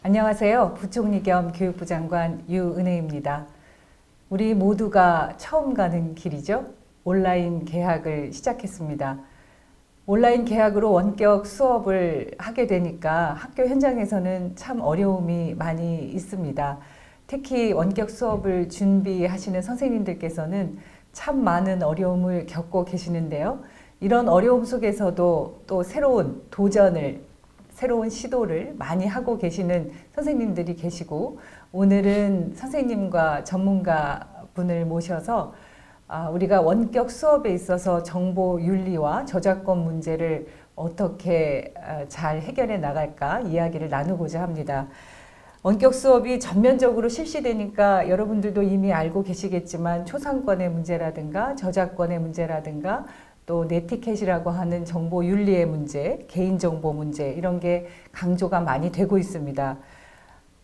안녕하세요. 부총리 겸 교육부 장관 유은혜입니다. 우리 모두가 처음 가는 길이죠. 온라인 개학을 시작했습니다. 온라인 개학으로 원격 수업을 하게 되니까 학교 현장에서는 참 어려움이 많이 있습니다. 특히 원격 수업을 준비하시는 선생님들께서는 참 많은 어려움을 겪고 계시는데요. 이런 어려움 속에서도 또 새로운 도전을, 새로운 시도를 많이 하고 계시는 선생님들이 계시고, 오늘은 선생님과 전문가 분을 모셔서 우리가 원격 수업에 있어서 정보 윤리와 저작권 문제를 어떻게 잘 해결해 나갈까 이야기를 나누고자 합니다. 원격 수업이 전면적으로 실시되니까 여러분들도 이미 알고 계시겠지만 초상권의 문제라든가 저작권의 문제라든가 또 네티켓이라고 하는 정보 윤리의 문제, 개인정보 문제 이런 게 강조가 많이 되고 있습니다.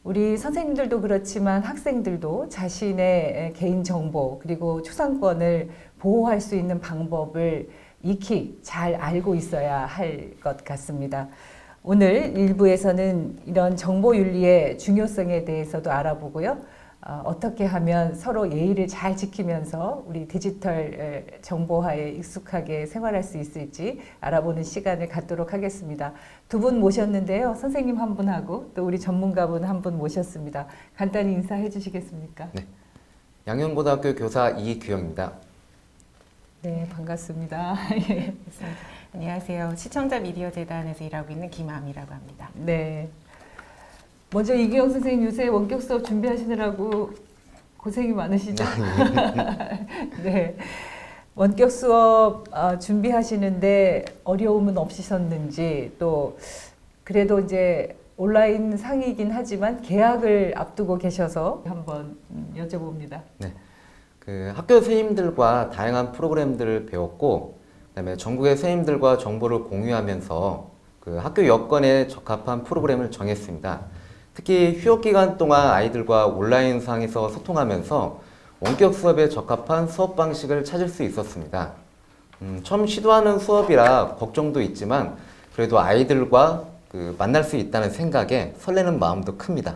우리 선생님들도 그렇지만 학생들도 자신의 개인정보 그리고 초상권을 보호할 수 있는 방법을 익히 잘 알고 있어야 할 것 같습니다. 오늘 1부에서는 이런 정보윤리의 중요성에 대해서도 알아보고요. 어떻게 하면 서로 예의를 잘 지키면서 우리 디지털 정보화에 익숙하게 생활할 수 있을지 알아보는 시간을 갖도록 하겠습니다. 두 분 모셨는데요. 선생님 한 분하고 또 우리 전문가분 한 분 모셨습니다. 간단히 인사해 주시겠습니까? 네, 양현고등학교 교사 이규영입니다. 네, 반갑습니다. 네, 안녕하세요. 시청자 미디어 재단에서 일하고 있는 김아미라고 합니다. 네. 먼저 이규영 선생님 요새 원격 수업 준비하시느라고 고생이 많으시죠? 네. 원격 수업 준비하시는데 어려움은 없으셨는지, 또 그래도 이제 온라인 상이긴 하지만 개학을 앞두고 계셔서 한번 여쭤봅니다. 네, 학교 선생님들과 다양한 프로그램들을 배웠고, 그다음에 전국의 선생님들과 정보를 공유하면서 학교 여건에 적합한 프로그램을 정했습니다. 특히 휴업 기간 동안 아이들과 온라인상에서 소통하면서 원격 수업에 적합한 수업 방식을 찾을 수 있었습니다. 처음 시도하는 수업이라 걱정도 있지만 그래도 아이들과 만날 수 있다는 생각에 설레는 마음도 큽니다.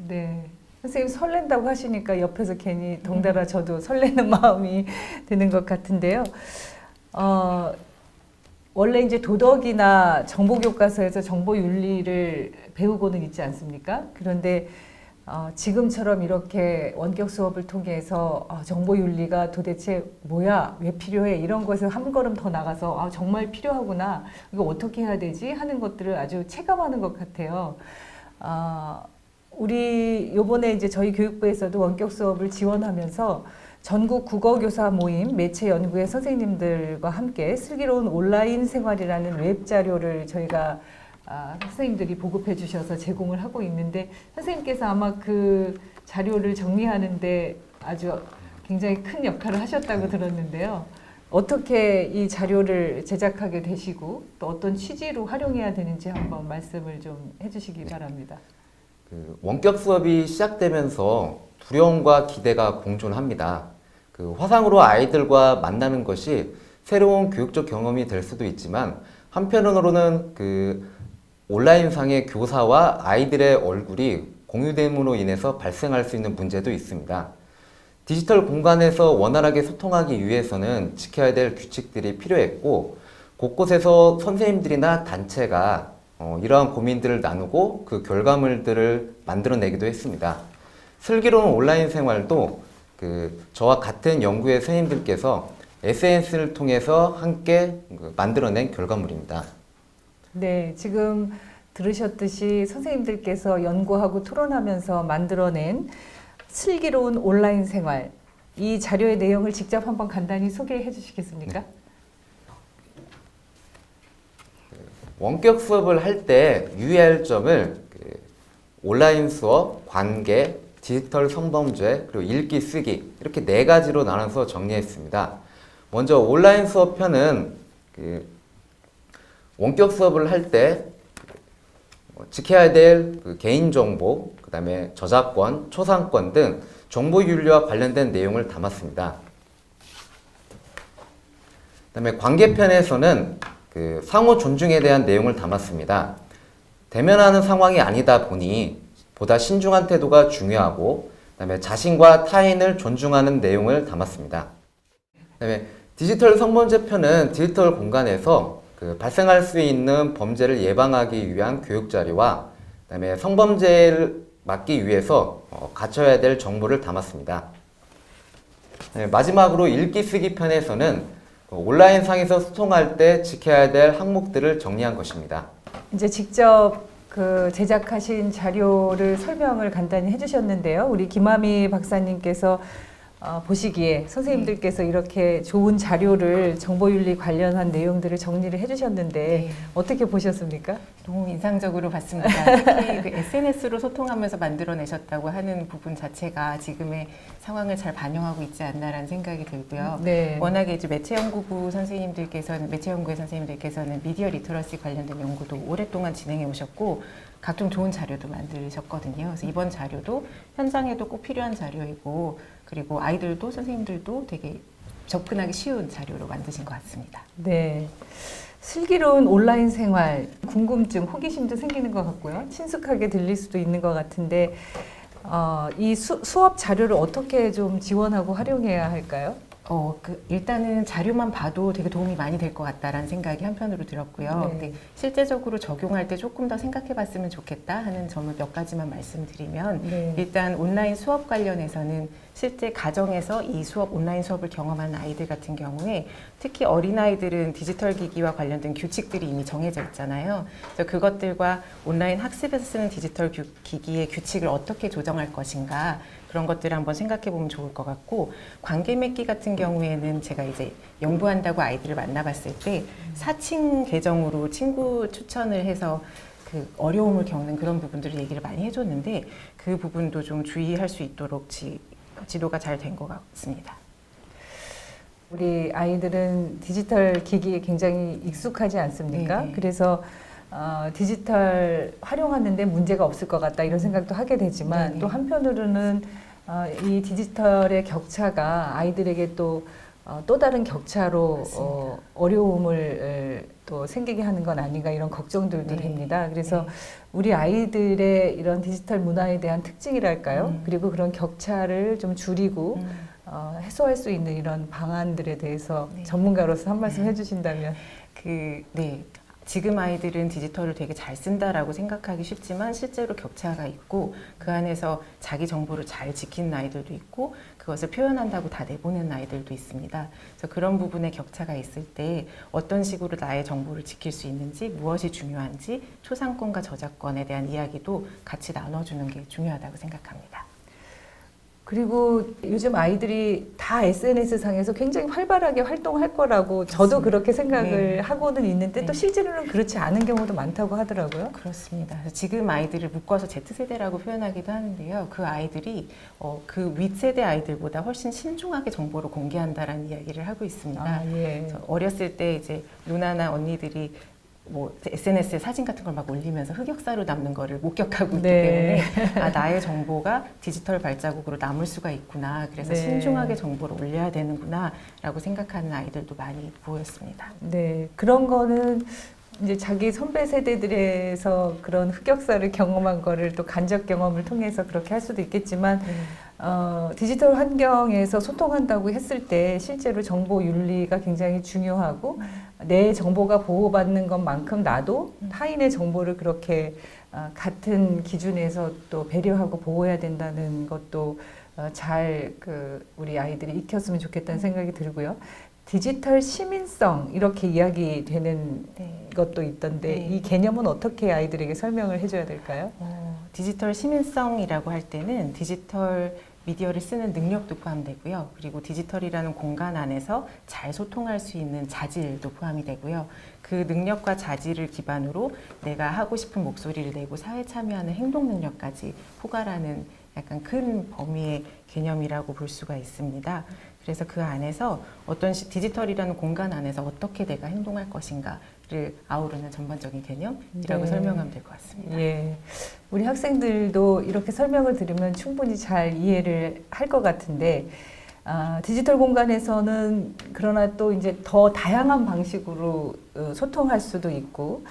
네. 선생님 설렌다고 하시니까 옆에서 괜히 덩달아 저도 설레는 마음이 드는 것 같은데요. 원래 이제 도덕이나 정보교과서에서 정보윤리를 배우고는 있지 않습니까? 그런데 지금처럼 이렇게 원격 수업을 통해서 정보윤리가 도대체 뭐야, 왜 필요해, 이런 것을 한 걸음 더 나가서 정말 필요하구나, 이거 어떻게 해야 되지 하는 것들을 아주 체감하는 것 같아요. 우리 요번에 이제 저희 교육부에서도 원격 수업을 지원하면서 전국 국어교사 모임 매체연구회 선생님들과 함께 슬기로운 온라인 생활이라는 웹자료를 저희가 선생님들이 보급해 주셔서 제공을 하고 있는데, 선생님께서 아마 그 자료를 정리하는데 아주 굉장히 큰 역할을 하셨다고 들었는데요. 어떻게 이 자료를 제작하게 되시고 또 어떤 취지로 활용해야 되는지 한번 말씀을 좀 해주시기 바랍니다. 원격 수업이 시작되면서 두려움과 기대가 공존합니다. 화상으로 아이들과 만나는 것이 새로운 교육적 경험이 될 수도 있지만, 한편으로는 온라인상의 교사와 아이들의 얼굴이 공유됨으로 인해서 발생할 수 있는 문제도 있습니다. 디지털 공간에서 원활하게 소통하기 위해서는 지켜야 될 규칙들이 필요했고, 곳곳에서 선생님들이나 단체가 이러한 고민들을 나누고 그 결과물들을 만들어내기도 했습니다. 슬기로운 온라인 생활도 저와 같은 연구의 선생님들께서 SNS를 통해서 함께 만들어낸 결과물입니다. 네, 지금 들으셨듯이 선생님들께서 연구하고 토론하면서 만들어낸 슬기로운 온라인 생활, 이 자료의 내용을 직접 한번 간단히 소개해 주시겠습니까? 네. 원격 수업을 할 때 유의할 점을 온라인 수업, 관계, 디지털 성범죄, 그리고 읽기, 쓰기, 이렇게 4가지로 나눠서 정리했습니다. 먼저 온라인 수업 편은 원격 수업을 할 때 지켜야 될 개인정보, 그 다음에 저작권, 초상권 등 정보윤리와 관련된 내용을 담았습니다. 그 다음에 관계편에서는 상호 존중에 대한 내용을 담았습니다. 대면하는 상황이 아니다 보니 보다 신중한 태도가 중요하고 그다음에 자신과 타인을 존중하는 내용을 담았습니다. 그다음에 디지털 성범죄 편은 디지털 공간에서 발생할 수 있는 범죄를 예방하기 위한 교육 자료와 그다음에 성범죄를 막기 위해서 갖춰야 될 정보를 담았습니다. 네, 마지막으로 읽기 쓰기 편에서는 온라인상에서 소통할 때 지켜야 될 항목들을 정리한 것입니다. 이제 직접 제작하신 자료를 설명을 간단히 해주셨는데요. 우리 김아미 박사님께서 보시기에 선생님들께서 이렇게 좋은 자료를 정보윤리 관련한 내용들을 정리를 해주셨는데 네. 어떻게 보셨습니까? 너무 인상적으로 봤습니다. 특히 그 SNS로 소통하면서 만들어내셨다고 하는 부분 자체가 지금의 상황을 잘 반영하고 있지 않나라는 생각이 들고요. 네. 워낙에 이제 매체연구의 선생님들께서는 미디어 리터러시 관련된 연구도 오랫동안 진행해 오셨고 각종 좋은 자료도 만드셨거든요. 그래서 이번 자료도 현장에도 꼭 필요한 자료이고 그리고 아이들도 선생님들도 되게 접근하기 쉬운 자료로 만드신 것 같습니다. 네. 슬기로운 온라인 생활, 궁금증, 호기심도 생기는 것 같고요. 친숙하게 들릴 수도 있는 것 같은데 이 수업 자료를 어떻게 좀 지원하고 활용해야 할까요? 일단은 자료만 봐도 되게 도움이 많이 될 것 같다라는 생각이 한편으로 들었고요. 네. 근데 실제적으로 적용할 때 조금 더 생각해 봤으면 좋겠다 하는 점을 몇 가지만 말씀드리면 네. 일단 온라인 수업 관련해서는 실제 가정에서 이 온라인 수업을 경험하는 아이들 같은 경우에 특히 어린아이들은 디지털 기기와 관련된 규칙들이 이미 정해져 있잖아요. 그래서 그것들과 온라인 학습에서 쓰는 디지털 기기의 규칙을 어떻게 조정할 것인가 그런 것들을 한번 생각해 보면 좋을 것 같고 관계 맺기 같은 경우에는 제가 이제 연구한다고 아이들을 만나봤을 때 사칭 계정으로 친구 추천을 해서 그 어려움을 겪는 그런 부분들을 얘기를 많이 해줬는데 그 부분도 좀 주의할 수 있도록 지도가 잘 된 것 같습니다. 우리 아이들은 디지털 기기에 굉장히 익숙하지 않습니까? 네네. 그래서 디지털 활용하는데 문제가 없을 것 같다 이런 생각도 하게 되지만 네네. 또 한편으로는 이 디지털의 격차가 아이들에게 또 다른 격차로 맞습니다. 어려움을 또 생기게 하는 건 아닌가 이런 걱정들도 네. 됩니다. 그래서 네. 우리 아이들의 이런 디지털 문화에 대한 특징이랄까요? 그리고 그런 격차를 좀 줄이고 해소할 수 있는 이런 방안들에 대해서 네. 전문가로서 한 말씀 해주신다면. 네. 지금 아이들은 디지털을 되게 잘 쓴다라고 생각하기 쉽지만 실제로 격차가 있고 그 안에서 자기 정보를 잘 지키는 아이들도 있고 그것을 표현한다고 다 내보내는 아이들도 있습니다. 그래서 그런 부분에 격차가 있을 때 어떤 식으로 나의 정보를 지킬 수 있는지 무엇이 중요한지 초상권과 저작권에 대한 이야기도 같이 나눠주는 게 중요하다고 생각합니다. 그리고 요즘 아이들이 다 SNS 상에서 굉장히 활발하게 활동할 거라고 저도 맞습니다. 그렇게 생각을 네. 하고는 있는데 또 네. 실제로는 그렇지 않은 경우도 많다고 하더라고요. 그렇습니다. 그래서 지금 아이들을 묶어서 Z세대라고 표현하기도 하는데요. 그 아이들이 그 윗세대 아이들보다 훨씬 신중하게 정보를 공개한다라는 이야기를 하고 있습니다. 예. 그래서 어렸을 때 이제 누나나 언니들이 뭐 SNS에 사진 같은 걸 막 올리면서 흑역사로 남는 거를 목격하고 있기 네. 때문에 나의 정보가 디지털 발자국으로 남을 수가 있구나. 그래서 네. 신중하게 정보를 올려야 되는구나 라고 생각하는 아이들도 많이 보였습니다. 네, 그런 거는 이제 자기 선배 세대들에서 그런 흑역사를 경험한 거를 또 간접 경험을 통해서 그렇게 할 수도 있겠지만 디지털 환경에서 소통한다고 했을 때 실제로 정보 윤리가 굉장히 중요하고 내 정보가 보호받는 것만큼 나도 타인의 정보를 그렇게 같은 기준에서 또 배려하고 보호해야 된다는 것도 잘 우리 아이들이 익혔으면 좋겠다는 생각이 들고요. 디지털 시민성 이렇게 이야기되는 네. 것도 있던데 네. 이 개념은 어떻게 아이들에게 설명을 해줘야 될까요? 디지털 시민성이라고 할 때는 디지털 미디어를 쓰는 능력도 포함되고요. 그리고 디지털이라는 공간 안에서 잘 소통할 수 있는 자질도 포함이 되고요. 그 능력과 자질을 기반으로 내가 하고 싶은 목소리를 내고 사회 참여하는 행동 능력까지 포괄하는 약간 큰 범위의 개념이라고 볼 수가 있습니다. 그래서 그 안에서 디지털이라는 공간 안에서 어떻게 내가 행동할 것인가를 아우르는 전반적인 개념이라고 네. 설명하면 될 것 같습니다. 예, 우리 학생들도 이렇게 설명을 들으면 충분히 잘 이해를 할 것 같은데 디지털 공간에서는 그러나 또 이제 더 다양한 방식으로 소통할 수도 있고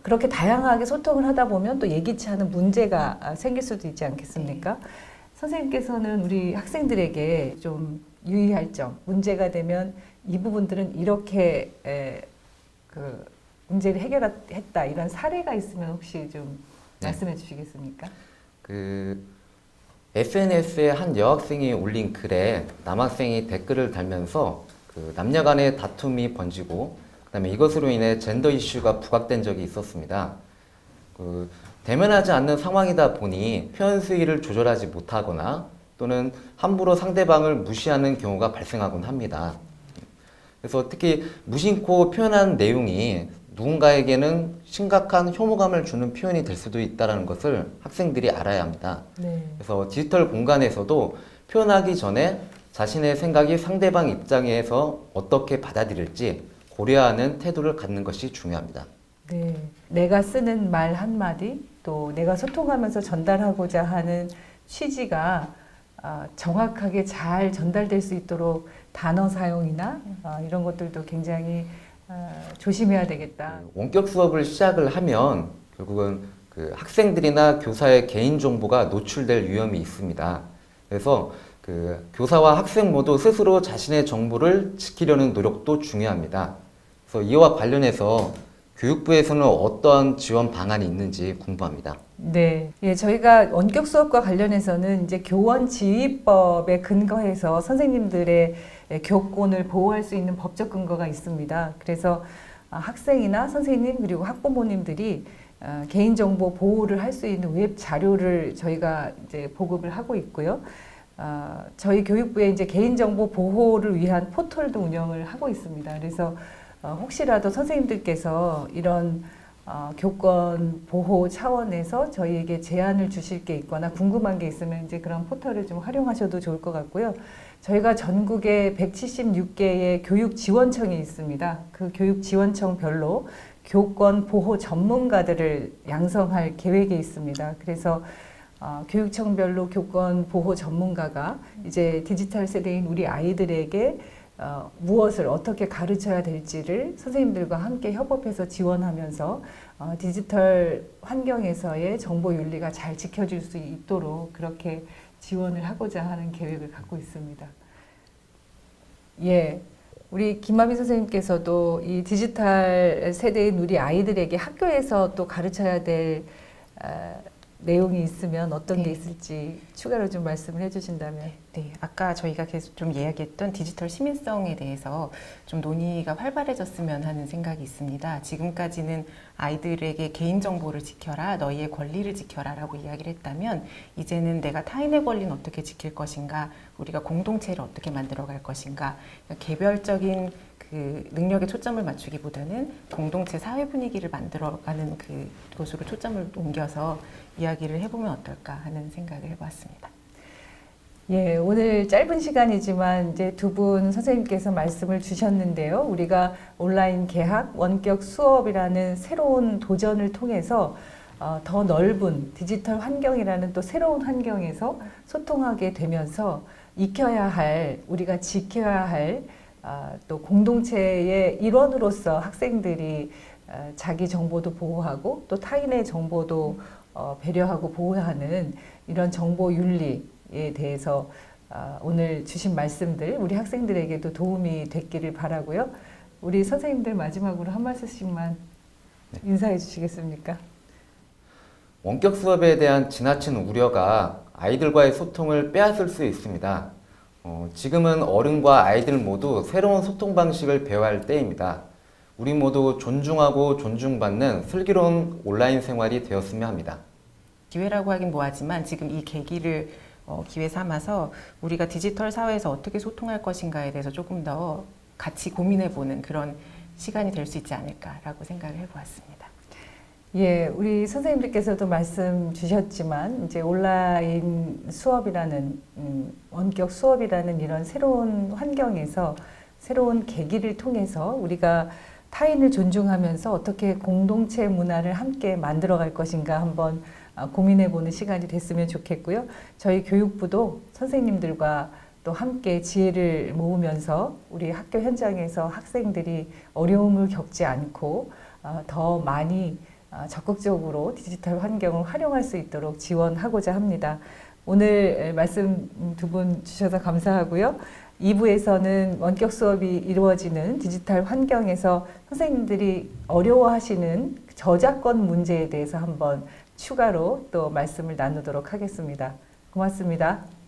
그렇게 다양하게 소통을 하다 보면 또 예기치 않은 문제가 생길 수도 있지 않겠습니까? 선생님께서는 우리 학생들에게 좀 유의할 점, 문제가 되면 이 부분들은 이렇게 그 문제를 해결했다 이런 사례가 있으면 혹시 좀 말씀해 주시겠습니까? 그 SNS에 한 여학생이 올린 글에 남학생이 댓글을 달면서 그 남녀 간의 다툼이 번지고 그다음에 이것으로 인해 젠더 이슈가 부각된 적이 있었습니다. 그 대면하지 않는 상황이다 보니 표현 수위를 조절하지 못하거나 또는 함부로 상대방을 무시하는 경우가 발생하곤 합니다. 그래서 특히 무심코 표현한 내용이 누군가에게는 심각한 혐오감을 주는 표현이 될 수도 있다는 것을 학생들이 알아야 합니다. 네. 그래서 디지털 공간에서도 표현하기 전에 자신의 생각이 상대방 입장에서 어떻게 받아들일지 고려하는 태도를 갖는 것이 중요합니다. 네. 내가 쓰는 말 한마디, 또 내가 소통하면서 전달하고자 하는 취지가 정확하게 잘 전달될 수 있도록 단어 사용이나 이런 것들도 굉장히 조심해야 되겠다. 원격 수업을 시작을 하면 결국은 그 학생들이나 교사의 개인 정보가 노출될 위험이 있습니다. 그래서 그 교사와 학생 모두 스스로 자신의 정보를 지키려는 노력도 중요합니다. 그래서 이와 관련해서 교육부에서는 어떤 지원 방안이 있는지 궁금합니다. 네, 예, 저희가 원격 수업과 관련해서는 이제 교원 지휘법에 근거해서 선생님들의 교권을 보호할 수 있는 법적 근거가 있습니다. 그래서 학생이나 선생님 그리고 학부모님들이 개인정보 보호를 할 수 있는 웹 자료를 저희가 이제 보급을 하고 있고요. 저희 교육부에 이제 개인정보 보호를 위한 포털도 운영을 하고 있습니다. 그래서 혹시라도 선생님들께서 이런 교권 보호 차원에서 저희에게 제안을 주실 게 있거나 궁금한 게 있으면 이제 그런 포털을 좀 활용하셔도 좋을 것 같고요. 저희가 전국에 176개의 교육 지원청이 있습니다. 그 교육 지원청별로 교권 보호 전문가들을 양성할 계획이 있습니다. 그래서 교육청별로 교권 보호 전문가가 이제 디지털 세대인 우리 아이들에게 무엇을 어떻게 가르쳐야 될지를 선생님들과 함께 협업해서 지원하면서 디지털 환경에서의 정보 윤리가 잘 지켜질 수 있도록 그렇게 지원을 하고자 하는 계획을 갖고 있습니다. 예, 우리 김마미 선생님께서도 이 디지털 세대인 우리 아이들에게 학교에서 또 가르쳐야 될 내용이 있으면 어떤 게 있을지 추가로 좀 말씀을 해주신다면. 네, 아까 저희가 계속 좀 이야기했던 디지털 시민성에 대해서 좀 논의가 활발해졌으면 하는 생각이 있습니다. 지금까지는 아이들에게 개인정보를 지켜라, 너희의 권리를 지켜라 라고 이야기를 했다면 이제는 내가 타인의 권리는 어떻게 지킬 것인가, 우리가 공동체를 어떻게 만들어갈 것인가, 개별적인 그 능력에 초점을 맞추기보다는 공동체 사회 분위기를 만들어가는 그곳으로 초점을 옮겨서 이야기를 해보면 어떨까 하는 생각을 해보았습니다. 예, 오늘 짧은 시간이지만 이제 두 분 선생님께서 말씀을 주셨는데요. 우리가 온라인 개학, 원격 수업이라는 새로운 도전을 통해서 더 넓은 디지털 환경이라는 또 새로운 환경에서 소통하게 되면서 익혀야 할, 우리가 지켜야 할 또 공동체의 일원으로서 학생들이 자기 정보도 보호하고 또 타인의 정보도 배려하고 보호하는 이런 정보 윤리에 대해서 오늘 주신 말씀들 우리 학생들에게도 도움이 됐기를 바라고요. 우리 선생님들 마지막으로 한 말씀씩만 인사해 주시겠습니까? 원격 수업에 대한 지나친 우려가 아이들과의 소통을 빼앗을 수 있습니다. 지금은 어른과 아이들 모두 새로운 소통 방식을 배워야 할 때입니다. 우리 모두 존중하고 존중받는 슬기로운 온라인 생활이 되었으면 합니다. 기회라고 하긴 뭐하지만 지금 이 계기를 기회 삼아서 우리가 디지털 사회에서 어떻게 소통할 것인가에 대해서 조금 더 같이 고민해보는 그런 시간이 될 수 있지 않을까라고 생각을 해보았습니다. 예, 우리 선생님들께서도 말씀 주셨지만 이제 온라인 수업이라는 원격 수업이라는 이런 새로운 환경에서 새로운 계기를 통해서 우리가 타인을 존중하면서 어떻게 공동체 문화를 함께 만들어갈 것인가 한번 고민해보는 시간이 됐으면 좋겠고요. 저희 교육부도 선생님들과 또 함께 지혜를 모으면서 우리 학교 현장에서 학생들이 어려움을 겪지 않고 더 많이 적극적으로 디지털 환경을 활용할 수 있도록 지원하고자 합니다. 오늘 말씀 두 분 주셔서 감사하고요. 2부에서는 원격 수업이 이루어지는 디지털 환경에서 선생님들이 어려워하시는 저작권 문제에 대해서 한번 추가로 또 말씀을 나누도록 하겠습니다. 고맙습니다.